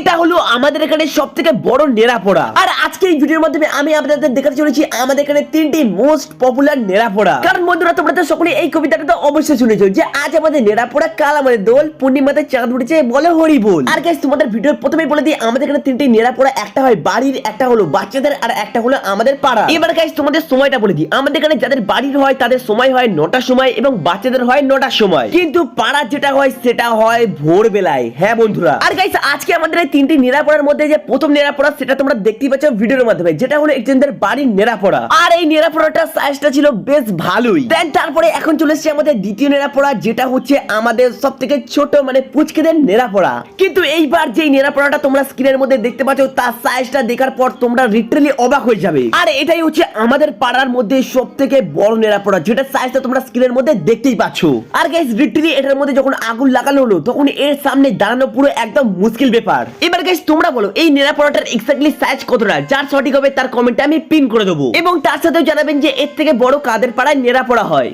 এটা হলো আমাদের এখানে সবথেকে বড় নেড়াপোড়া। আর আজকে এই ভিডিওর মাধ্যমে আমি আপনাদের দেখাতে চলেছি আমাদের এখানে তিনটি মোস্ট পপুলার নেড়াপোড়া। কারণ বন্ধুরা তোমরা তো সকলে এই কবিতাটা তো অবশ্যই শুনেছো যে আজ আমাদের নেড়াপোড়া, কাল আমাদের দোল, পূর্ণিমাতে চাঁদ উঠেছে, বলে হরি বল। আর গাইস তোমাদের ভিডিওর প্রথমেই বলে দিই আমাদের এখানে তিনটি নেড়াপোড়া, একটা হয় বাড়ির, একটা হলো বাচ্চাদের, আর একটা হলো আমাদের পাড়া। এবার গাইস তোমাদের সময়টা বলে দিই, আমাদের এখানে যাদের বাড়ির হয় তাদের সময় হয় 9টার সময় এবং বাচ্চাদের হয় 9টার সময়, কিন্তু পাড়ার যেটা হয় সেটা হয় ভোর বেলায়। হ্যাঁ বন্ধুরা, আর গাইস আজকে আমাদের এই তিনটি নেড়াপোড়ার মধ্যে যে প্রথম নেড়াপোড়া সেটা তোমরা দেখতেই পাচ্ছ ভিডিওর মাধ্যমে, যেটা হলো একজনদের বাড়ির নেড়াপোড়া। আর এই নেড়াপোড়াটা সাইজটা ছিল বেশ ভালোই। দেন তারপরে এখন চলে এসেছে আমাদের দ্বিতীয় নেড়াপোড়া, যেটা হচ্ছে আমাদের সবথেকে ছোট মানে পুচকেদের নেড়াপোড়া। কিন্তু এইবার যেই নেড়াপোড়াটা তোমরা স্ক্রিনের মধ্যে দেখতে পাচ্ছ তার সাইজটা দেখার পর তোমরা লিটারালি অবাক হয়ে যাবে। আর এটাই হচ্ছে আমাদের পাড়ার মধ্যে সবথেকে বড় নেড়াপোড়া, যেটা সাইজটা তোমরা স্ক্রিনের মধ্যে দেখতেই পাচ্ছ। আর গাইস লিটারালি এটার মধ্যে যখন আগুন লাগানো হলো তখন এর সামনে দাঁড়ানো পুরো একদম মুশকিল ব্যাপার। এবার গাইস তোমরা বলো এই নেড়াপোড়াটার এক্স্যাক্টলি সাইজ কতটা? যার সঠিক হবে তার কমেন্টে আমি পিন করে দেবো, এবং তার সাথেও জানাবেন যে এর থেকে বড় কাদের পাড়ায় নেড়াপোড়া হয়।